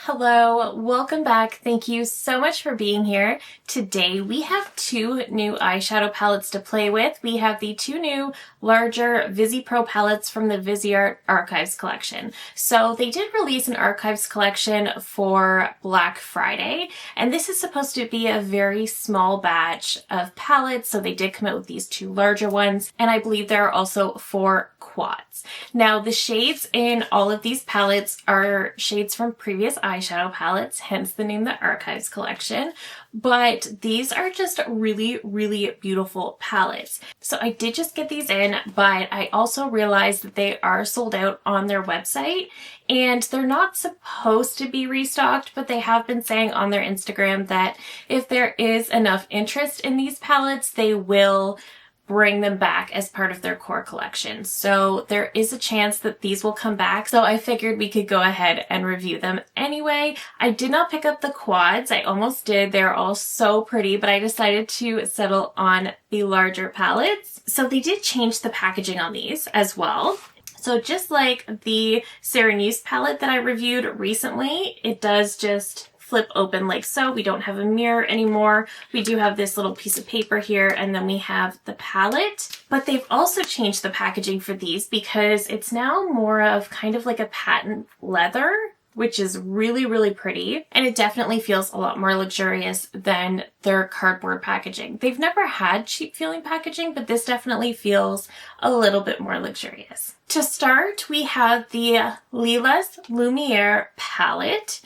Hello, welcome back. Thank you so much for being here. Today we have two new eyeshadow palettes to play with. We have the two new larger Visi Pro palettes from the VISEART Archives collection. So they did release an Archives collection for Black Friday, and this is supposed to be a very small batch of palettes, so they did come out with these two larger ones, and I believe there are also 4 quads. Now the shades in all of these palettes are shades from previous eyeshadow palettes, hence the name the Archives collection, but these are just really beautiful palettes. So I did just get these in, but I also realized that they are sold out on their website and they're not supposed to be restocked, but they have been saying on their Instagram that if there is enough interest in these palettes, they will bring them back as part of their core collection. So there is a chance that these will come back. So I figured we could go ahead and review them anyway. I did not pick up the quads. I almost did. They're all so pretty, but I decided to settle on the larger palettes. So they did change the packaging on these as well. So just like the Serenuse palette that I reviewed recently, it does just flip open like so. We don't have a mirror anymore. We do have this little piece of paper here, and then we have the palette. But they've also changed the packaging for these because it's now more of kind of like a patent leather, which is really pretty. And it definitely feels a lot more luxurious than their cardboard packaging. They've never had cheap feeling packaging, but this definitely feels a little bit more luxurious. To start, we have the Leela Lumiere palette.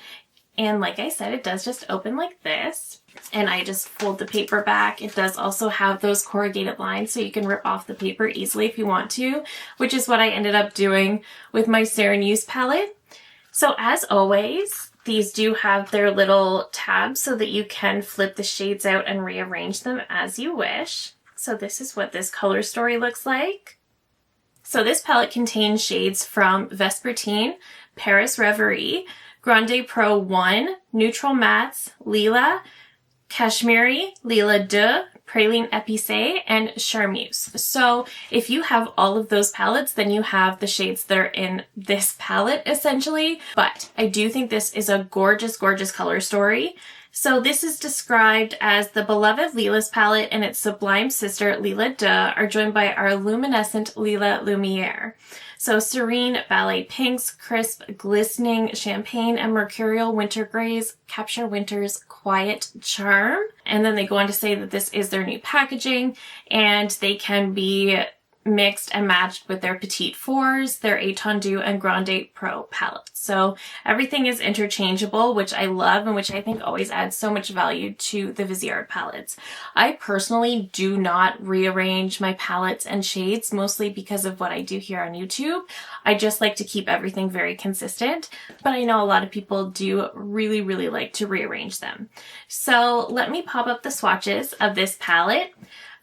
And like I said, it does just open like this. And I just fold the paper back. It does also have those corrugated lines, so you can rip off the paper easily if you want to, which is what I ended up doing with my Serenuse palette. So as always, these do have their little tabs so that you can flip the shades out and rearrange them as you wish. So this is what this color story looks like. So this palette contains shades from Vespertine, Paris Reverie, Grande Pro 1, Neutral Mattes, Leela, Cashmere, Leela 2, Praline Épicée, and Charmeuse. So if you have all of those palettes, then you have the shades that are in this palette essentially. But I do think this is a gorgeous color story. So this is described as the beloved Lilas palette and its sublime sister Leela 2 are joined by our luminescent Leela Lumiere. So serene ballet pinks, crisp, glistening champagne, and mercurial winter grays capture winter's quiet charm. And then they go on to say that this is their new packaging and they can be mixed and matched with their Petite Fours, their Étendue, and Grande Pro palettes. So everything is interchangeable, which I love and which I think always adds so much value to the VISEART palettes. I personally do not rearrange my palettes and shades, mostly because of what I do here on YouTube. I just like to keep everything very consistent, but I know a lot of people do really like to rearrange them. So let me pop up the swatches of this palette.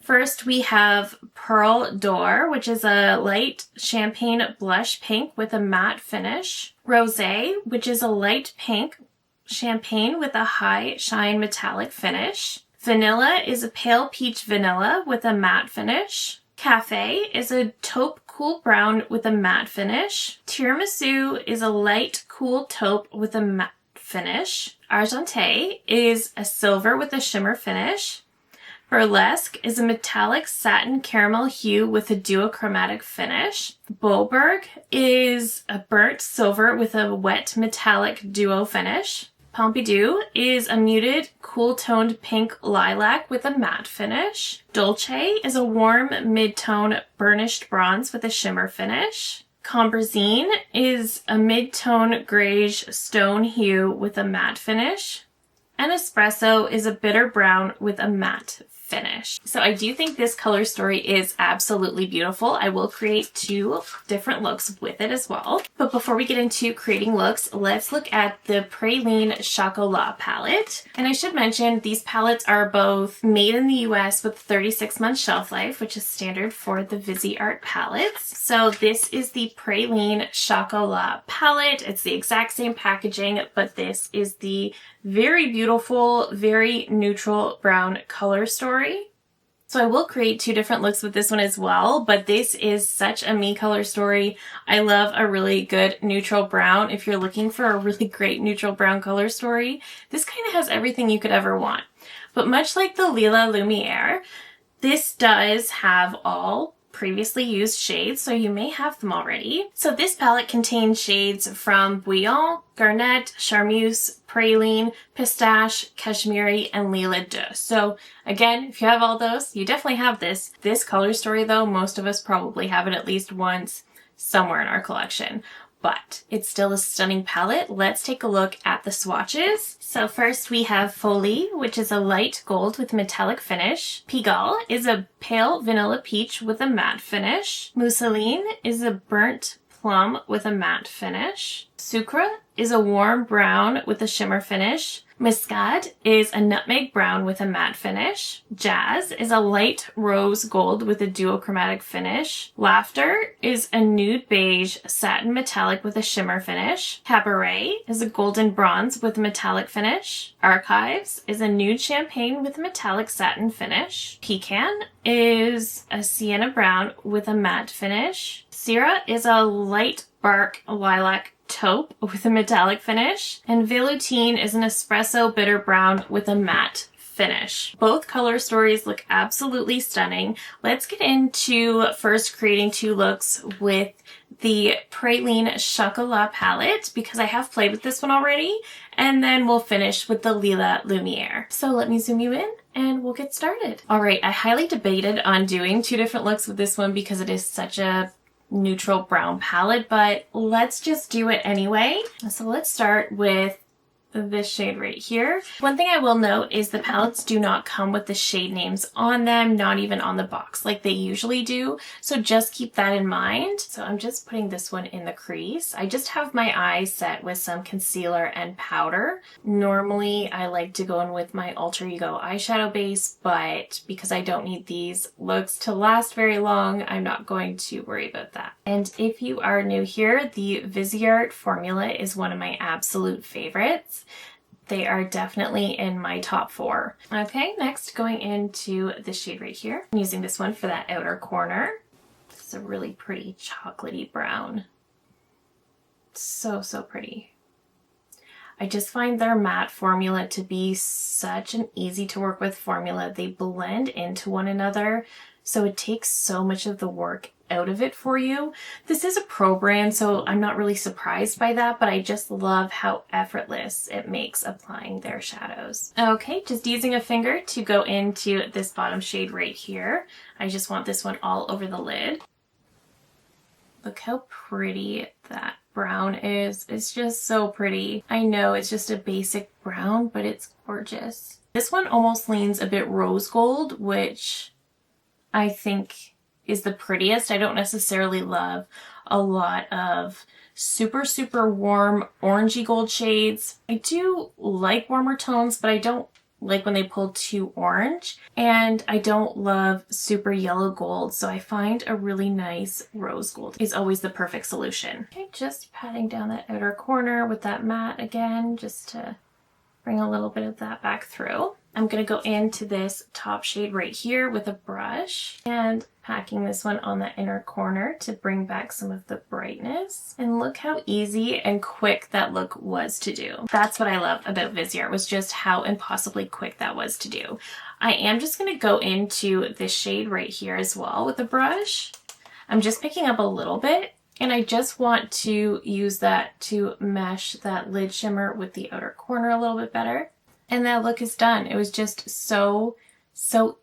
First, we have Pearl d'Or, which is a light champagne blush pink with a matte finish. Rosé, which is a light pink champagne with a high shine metallic finish. Vanilla is a pale peach vanilla with a matte finish. Café is a taupe cool brown with a matte finish. Tiramisu is a light cool taupe with a matte finish. Argenté is a silver with a shimmer finish. Burlesque is a metallic satin caramel hue with a duochromatic finish. Boberg is a burnt silver with a wet metallic duo finish. Pompidou is a muted, cool-toned pink lilac with a matte finish. Dolce is a warm, mid-tone burnished bronze with a shimmer finish. Combrazine is a mid-tone grayish stone hue with a matte finish. And Espresso is a bitter brown with a matte finish. So I do think this color story is absolutely beautiful. I will create 2 different looks with it as well. But before we get into creating looks, let's look at the Praline Shaka palette. And I should mention these palettes are both made in the US with 36-month shelf life, which is standard for the VISEART palettes. So this is the Praline Shaka palette. It's the exact same packaging, but this is the very beautiful, very neutral brown color story. So I will create 2 different looks with this one as well, but this is such a me color story. I love a really good neutral brown. If you're looking for a really great neutral brown color story, this kind of has everything you could ever want. But much like the Leela Lumiere, this does have all previously used shades, so you may have them already. So this palette contains shades from Bouillon, Garnet, Charmeuse, Praline, Pistache, Cashmere, and Leela Deux. So again, if you have all those, you definitely have this. This color story though, most of us probably have it at least once somewhere in our collection. But it's still a stunning palette. Let's take a look at the swatches. So first we have Folie, which is a light gold with metallic finish. Pigalle is a pale vanilla peach with a matte finish. Mousseline is a burnt plum with a matte finish. Sucre is a warm brown with a shimmer finish. Muscade is a nutmeg brown with a matte finish. Jazz is a light rose gold with a duochromatic finish. Laughter is a nude beige satin metallic with a shimmer finish. Cabaret is a golden bronze with a metallic finish. Archives is a nude champagne with a metallic satin finish. Pecan is a sienna brown with a matte finish. Syrah is a light bark lilac taupe with a metallic finish, and Veloutine is an espresso bitter brown with a matte finish. Both color stories look absolutely stunning. Let's get into first creating 2 looks with the Praline Shaka palette because I have played with this one already, and then we'll finish with the Leela Lumiere. So let me zoom you in and we'll get started. All right, I highly debated on doing 2 different looks with this one because it is such a neutral brown palette, but let's just do it anyway. So let's start with this shade right here. One thing I will note is the palettes do not come with the shade names on them, not even on the box like they usually do. So just keep that in mind. So I'm just putting this one in the crease. I just have my eyes set with some concealer and powder. Normally I like to go in with my Alter Ego eyeshadow base, but because I don't need these looks to last very long, I'm not going to worry about that. And if you are new here, the VISEART formula is one of my absolute favorites. They are definitely in my top 4. Okay, next going into this shade right here. I'm using this one for that outer corner. This is a really pretty chocolatey brown. So, so pretty. I just find their matte formula to be such an easy to work with formula. They blend into one another, so it takes so much of the work out of it for you. This is a pro brand, so I'm not really surprised by that, but I just love how effortless it makes applying their shadows. Okay, just using a finger to go into this bottom shade right here. I just want this one all over the lid. Look how pretty that brown is. It's just so pretty. I know it's just a basic brown, but it's gorgeous. This one almost leans a bit rose gold, which I think is the prettiest. I don't necessarily love a lot of super, super warm orangey gold shades. I do like warmer tones, but I don't like when they pull too orange. And I don't love super yellow gold, so I find a really nice rose gold is always the perfect solution. Okay, just patting down that outer corner with that matte again, just to bring a little bit of that back through. I'm going to go into this top shade right here with a brush and packing this one on the inner corner to bring back some of the brightness. And look how easy and quick that look was to do. That's what I love about VISEART, was just how impossibly quick that was to do. I am just going to go into this shade right here as well with a brush. I'm just picking up a little bit, and I just want to use that to mesh that lid shimmer with the outer corner a little bit better. And that look is done. It was just so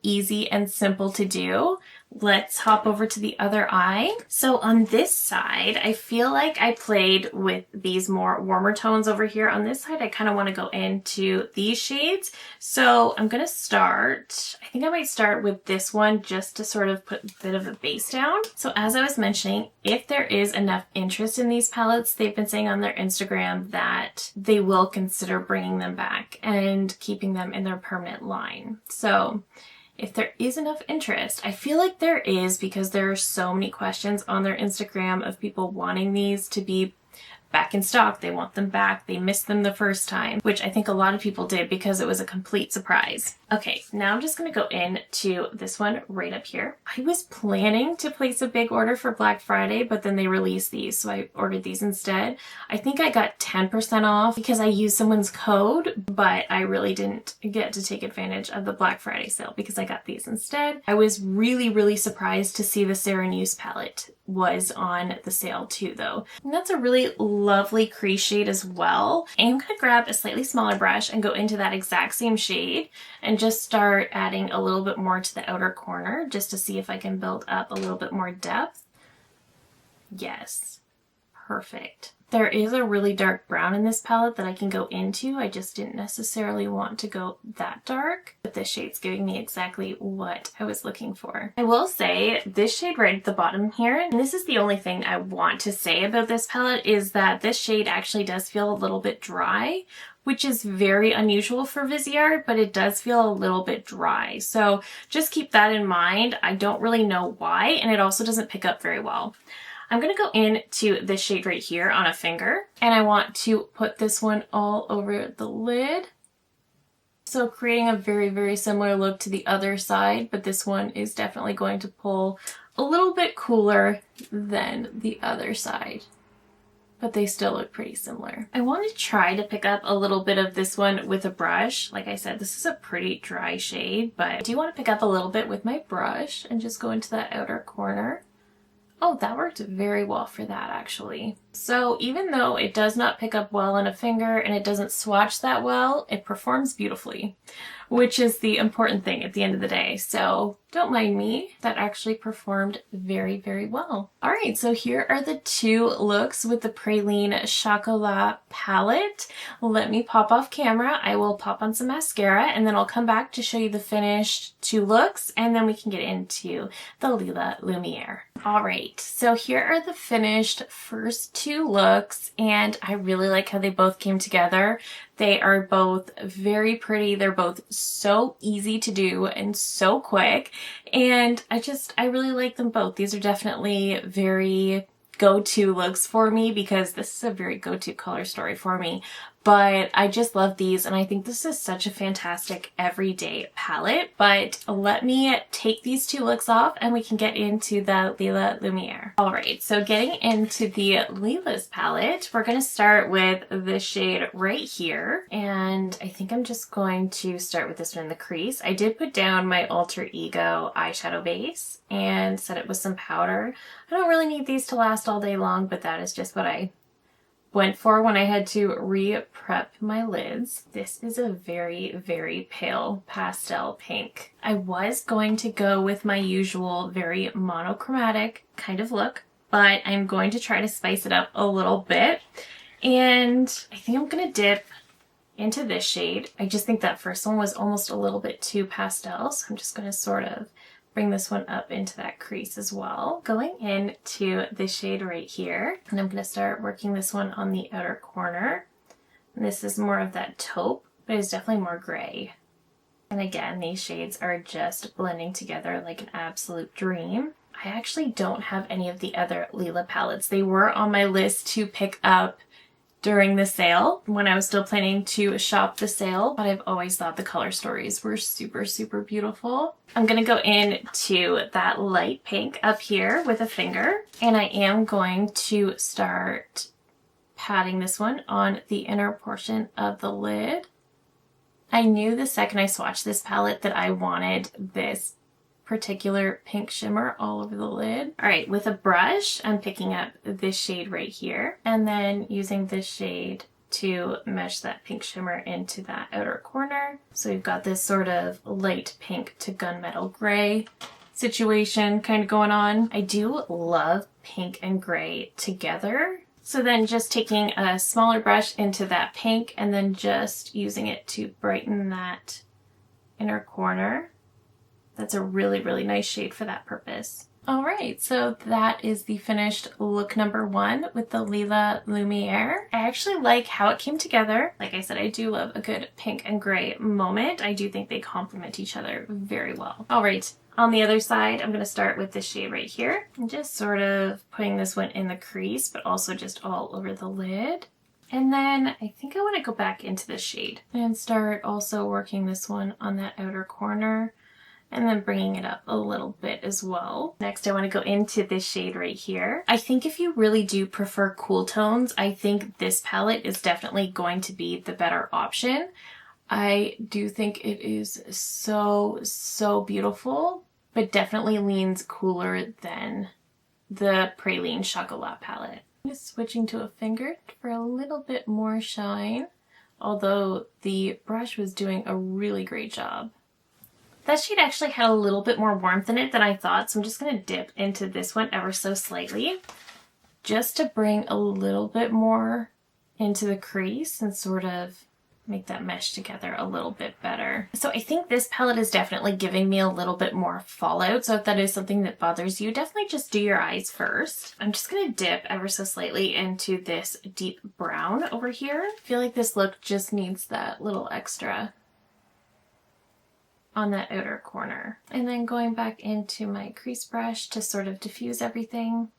easy and simple to do. Let's hop over to the other eye. So on this side, I feel like I played with these more warmer tones over here. On this side, I kind of want to go into these shades. So I'm going to start, I think I might start with this one just to sort of put a bit of a base down. So as I was mentioning, if there is enough interest in these palettes, they've been saying on their Instagram that they will consider bringing them back and keeping them in their permanent line. So if there is enough interest, I feel like there is, because there are so many questions on their Instagram of people wanting these to be back in stock. They want them back. They missed them the first time, which I think a lot of people did because it was a complete surprise. Okay, now I'm just going to go into this one right up here. I was planning to place a big order for Black Friday, but then they released these, so I ordered these instead. I think I got 10% off because I used someone's code, but I really didn't get to take advantage of the Black Friday sale because I got these instead. I was really surprised to see the Serenuse palette was on the sale too though. And that's a really lovely crease shade as well. And I'm gonna grab a slightly smaller brush and go into that exact same shade and just start adding a little bit more to the outer corner just to see if I can build up a little bit more depth. Yes, perfect. There is a really dark brown in this palette that I can go into. I just didn't necessarily want to go that dark, but this shade's giving me exactly what I was looking for. I will say this shade right at the bottom here, and this is the only thing I want to say about this palette, is that this shade actually does feel a little bit dry, which is very unusual for VISEART, but it does feel a little bit dry. So just keep that in mind. I don't really know why, and it also doesn't pick up very well. I'm going to go into this shade right here on a finger, and I want to put this one all over the lid. So creating a very similar look to the other side, but this one is definitely going to pull a little bit cooler than the other side. But they still look pretty similar. I want to try to pick up a little bit of this one with a brush. Like I said, this is a pretty dry shade, but I do want to pick up a little bit with my brush and just go into that outer corner. Oh, that worked very well for that actually. So even though it does not pick up well on a finger and it doesn't swatch that well, it performs beautifully, which is the important thing at the end of the day. So don't mind me, that actually performed very well. All right, so here are the two looks with the Praline Chocolat palette. Let me pop off camera. I will pop on some mascara and then I'll come back to show you the finished two looks and then we can get into the Leela Lumiere. All right, so here are the finished first two looks and I really like how they both came together. They are both very pretty. They're both so easy to do and so quick. And I really like them both. These are definitely very go-to looks for me because this is a very go-to color story for me. But I just love these and I think this is such a fantastic everyday palette. But let me take these two looks off and we can get into the Leela Lumiere. Alright, so getting into the Lilas palette, we're going to start with this shade right here. And I think I'm just going to start with this one in the crease. I did put down my Alter Ego eyeshadow base and set it with some powder. I don't really need these to last all day long, but that is just what I went for when I had to re-prep my lids. This is a very pale pastel pink. I was going to go with my usual very monochromatic kind of look, but I'm going to try to spice it up a little bit. And I think I'm gonna dip into this shade. I just think that first one was almost a little bit too pastel, so I'm just gonna sort of bring this one up into that crease as well. Going into this shade right here, and I'm going to start working this one on the outer corner. And this is more of that taupe, but it's definitely more gray. And again, these shades are just blending together like an absolute dream. I actually don't have any of the other Leela palettes. They were on my list to pick up during the sale when I was still planning to shop the sale, but I've always thought the color stories were super beautiful. I'm gonna go into that light pink up here with a finger, and I am going to start patting this one on the inner portion of the lid. I knew the second I swatched this palette that I wanted this particular pink shimmer all over the lid. All right, with a brush, I'm picking up this shade right here and then using this shade to mesh that pink shimmer into that outer corner. So we've got this sort of light pink to gunmetal gray situation kind of going on. I do love pink and gray together. So then just taking a smaller brush into that pink and then just using it to brighten that inner corner. That's a really nice shade for that purpose. All right, so that is the finished look number one with the Leela Lumiere. I actually like how it came together. Like I said, I do love a good pink and gray moment. I do think they complement each other very well. All right, On the other side, I'm going to start with this shade right here. I'm just sort of putting this one in the crease, but also just all over the lid. And then I think I want to go back into this shade and start also working this one on that outer corner and then bringing it up a little bit as well. Next, I want to go into this shade right here. I think if you really do prefer cool tones, I think this palette is definitely going to be the better option. I do think it is so beautiful, but definitely leans cooler than the Praline Chocolat palette. Just switching to a finger for a little bit more shine, although the brush was doing a really great job. That shade actually had a little bit more warmth in it than I thought, so I'm just going to dip into this one ever so slightly, just to bring a little bit more into the crease and sort of make that mesh together a little bit better. So I think this palette is definitely giving me a little bit more fallout. So if that is something that bothers you, definitely just do your eyes first. I'm just going to dip ever so slightly into this deep brown over here. I feel like this look just needs that little extra on that outer corner. And then going back into my crease brush to sort of diffuse everything.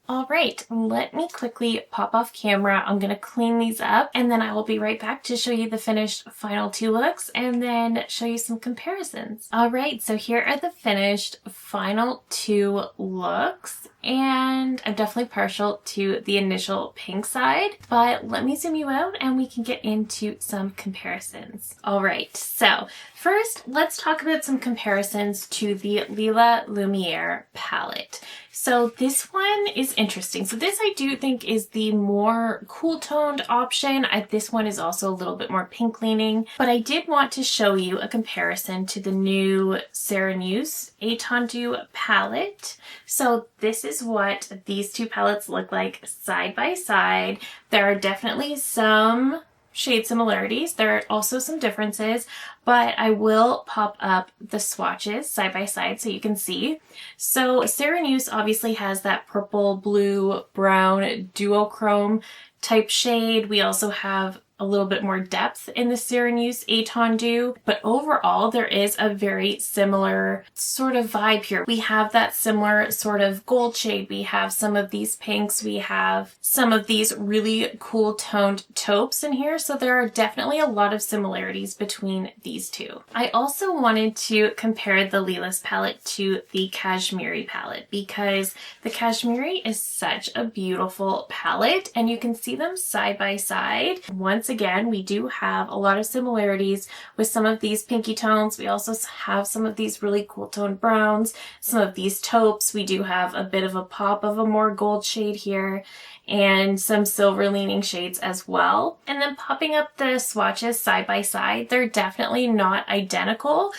All right, let me quickly pop off camera. I'm going to clean these up and then I will be right back to show you the finished final two looks and then show you some comparisons. All right, so here are the finished final two looks, and I'm definitely partial to the initial pink side, but let me zoom you out and we can get into some comparisons. All right, so first let's talk about some comparisons to the Leela Lumiere palette. So this one is interesting. So this I do think is the more cool toned option. This one is also a little bit more pink leaning, but I did want to show you a comparison to the new Serenuse Étendue palette. So this is what these two palettes look like side by side. There are definitely some shade similarities. There are also some differences, but I will pop up the swatches side by side so you can see. So Serenuse obviously has that purple, blue, brown duochrome type shade. We also have a little bit more depth in the Serenuse Étendue, but overall there is a very similar sort of vibe here. We have that similar sort of gold shade, we have some of these pinks, we have some of these really cool toned taupes in here, so there are definitely a lot of similarities between these two. I also wanted to compare the Lilas palette to the Cashmere palette because the Cashmere is such a beautiful palette and you can see them side by side. Once again, we do have a lot of similarities with some of these pinky tones. We also have some of these really cool toned browns, some of these taupes. We do have a bit of a pop of a more gold shade here and some silver leaning shades as well. And then popping up the swatches side by side, they're definitely not identical.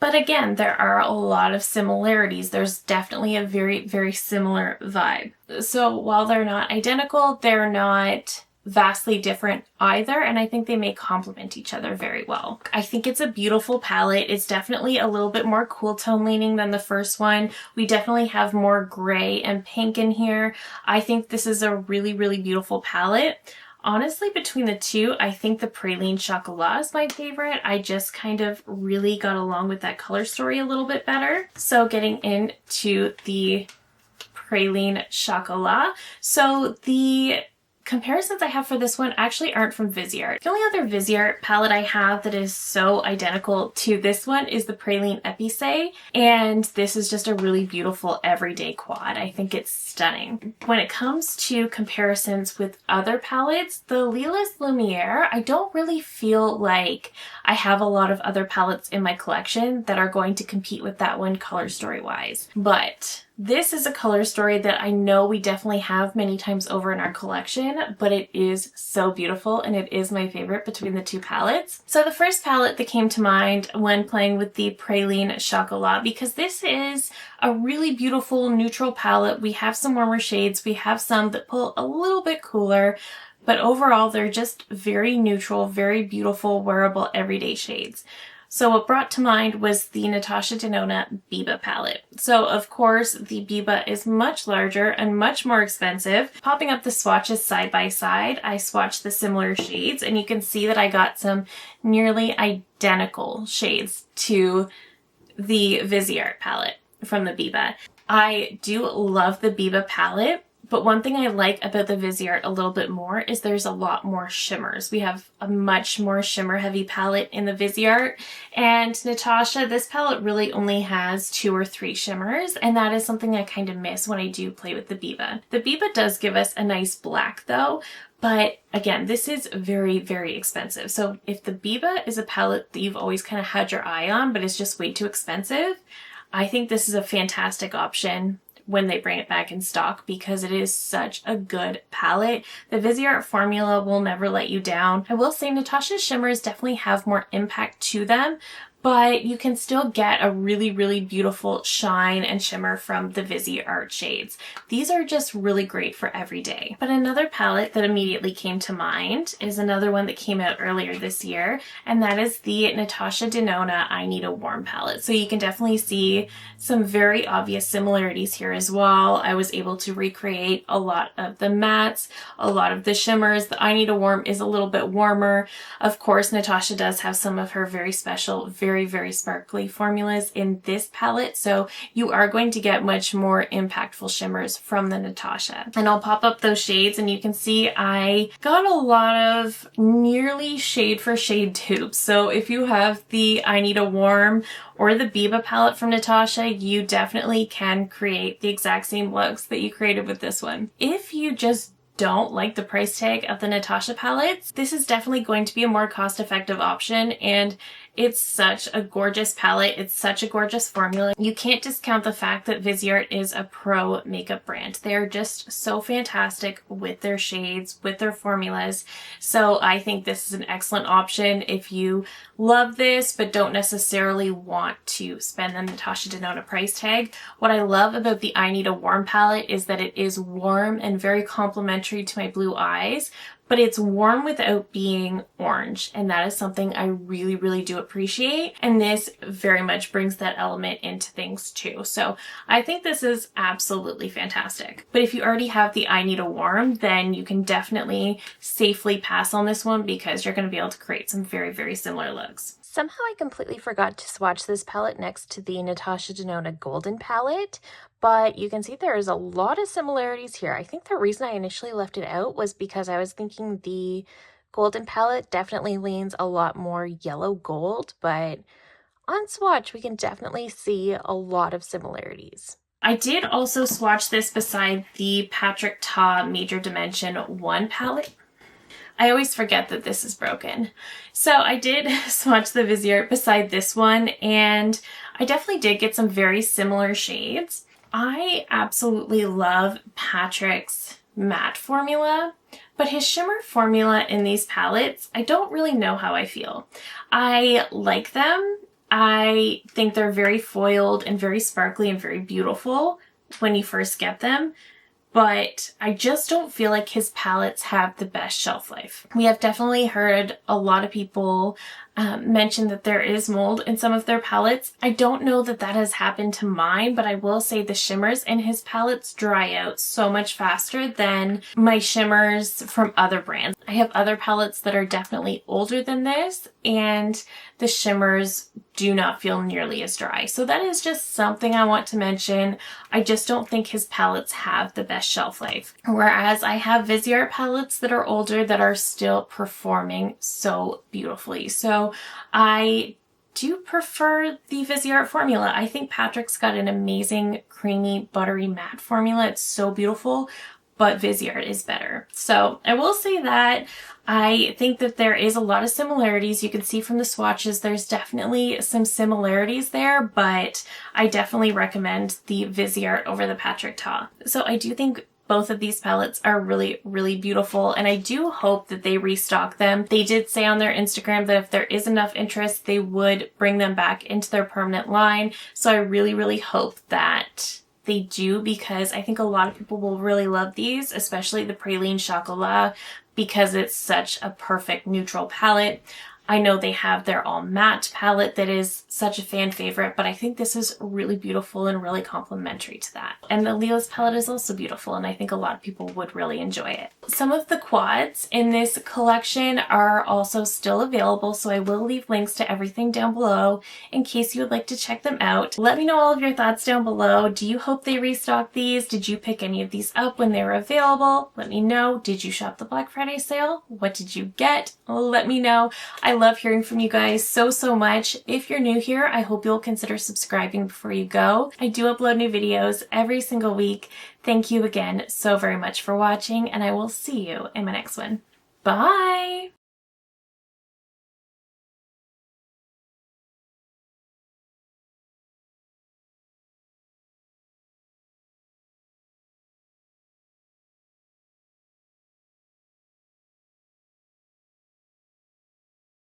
But again, there are a lot of similarities. There's definitely a very similar vibe. So while they're not identical, they're not vastly different either, and I think they may complement each other very well. I think it's a beautiful palette. It's definitely a little bit more cool tone leaning than the first one. We definitely have more gray and pink in here. I think this is a really beautiful palette. Honestly, between the two, I think the Praline Chocolat is my favorite. I just kind of really got along with that color story a little bit better. So getting into the Praline Chocolat. So the comparisons I have for this one actually aren't from VISEART. The only other VISEART palette I have that is so identical to this one is the Praline Épicé, and this is just a really beautiful everyday quad. I think it's stunning. When it comes to comparisons with other palettes, the Leela Lumiere, I don't really feel like I have a lot of other palettes in my collection that are going to compete with that one color story wise. But this is a color story that I know we definitely have many times over in our collection, but it is so beautiful and it is my favorite between the two palettes. So the first palette that came to mind when playing with the Praline Chocolat, because this is a really beautiful neutral palette. We have some warmer shades, we have some that pull a little bit cooler, but overall they're just very neutral, very beautiful, wearable, everyday shades. So what brought to mind was the Natasha Denona Biba palette. So of course the Biba is much larger and much more expensive. Popping up the swatches side by side, I swatched the similar shades and you can see that I got some nearly identical shades to the VISEART palette from the Biba. I do love the Biba palette, but one thing I like about the VISEART a little bit more is there's a lot more shimmers. We have a much more shimmer heavy palette in the VISEART, and Natasha, this palette really only has 2 or 3 shimmers, and that is something I kind of miss when I do play with the Biba. The Biba does give us a nice black though, but again, this is very, very expensive. So if the Biba is a palette that you've always kind of had your eye on, but it's just way too expensive, I think this is a fantastic option when they bring it back in stock because it is such a good palette. The VISEART formula will never let you down. I will say Natasha's shimmers definitely have more impact to them, but you can still get a really, really beautiful shine and shimmer from the VISEART shades. These are just really great for every day. But another palette that immediately came to mind is another one that came out earlier this year, and that is the Natasha Denona I Need a Warm palette. So you can definitely see some very obvious similarities here as well. I was able to recreate a lot of the mattes, a lot of the shimmers. The I Need a Warm is a little bit warmer. Of course, Natasha does have some of her very special, very sparkly formulas in this palette, so you are going to get much more impactful shimmers from the Natasha. And I'll pop up those shades and you can see I got a lot of nearly shade for shade dupes. So if you have the I Need a Warm or the Biba palette from Natasha, you definitely can create the exact same looks that you created with this one. If you just don't like the price tag of the Natasha palettes, this is definitely going to be a more cost-effective option, and it's such a gorgeous palette. It's such a gorgeous formula. You can't discount the fact that VISEART is a pro makeup brand. They're just so fantastic with their shades, with their formulas. So I think this is an excellent option if you love this but don't necessarily want to spend the Natasha Denona price tag. What I love about the I Need a Warm palette is that it is warm and very complementary to my blue eyes, but it's warm without being orange, and that is something I really do appreciate, and this very much brings that element into things too. So I think this is absolutely fantastic. But if you already have the I Need a Warm, then you can definitely safely pass on this one because you're going to be able to create some very similar looks. Somehow I completely forgot to swatch this palette next to the Natasha Denona Golden palette, but you can see there is a lot of similarities here. I think the reason I initially left it out was because I was thinking the Golden palette definitely leans a lot more yellow gold, but on swatch we can definitely see a lot of similarities. I did also swatch this beside the Patrick Ta Major Dimension 1 palette. I always forget that this is broken. So I did swatch the VISEART beside this one, and I definitely did get some very similar shades. I absolutely love Patrick's matte formula, but his shimmer formula in these palettes, I don't really know how I feel. I like them. I think they're very foiled and very sparkly and very beautiful when you first get them, but I just don't feel like his palettes have the best shelf life. We have definitely heard a lot of people mention that there is mold in some of their palettes. I don't know that that has happened to mine, but I will say the shimmers in his palettes dry out so much faster than my shimmers from other brands. I have other palettes that are definitely older than this, and the shimmers do not feel nearly as dry. So that is just something I want to mention. I just don't think his palettes have the best shelf life. Whereas I have VISEART palettes that are older that are still performing so beautifully. So I do prefer the VISEART formula. I think Patrick's got an amazing creamy buttery matte formula. It's so beautiful, but VISEART is better. So I will say that I think that there is a lot of similarities. You can see from the swatches there's definitely some similarities there, but I definitely recommend the VISEART over the Patrick Ta. So I do think both of these palettes are really beautiful, and I do hope that they restock them. They did say on their Instagram that if there is enough interest, they would bring them back into their permanent line. So I really hope that they do, because I think a lot of people will really love these, especially the Praline Chocolat, because it's such a perfect neutral palette. I know they have their all matte palette that is such a fan favorite, but I think this is really beautiful and really complementary to that. And the Lilas palette is also beautiful, and I think a lot of people would really enjoy it. Some of the quads in this collection are also still available, so I will leave links to everything down below in case you would like to check them out. Let me know all of your thoughts down below. Do you hope they restock these? Did you pick any of these up when they were available? Let me know. Did you shop the Black Friday sale? What did you get? Let me know. I love hearing from you guys so much. If you're new here, I hope you'll consider subscribing before you go. I do upload new videos every single week. Thank you again so very much for watching, and I will see you in my next one. Bye!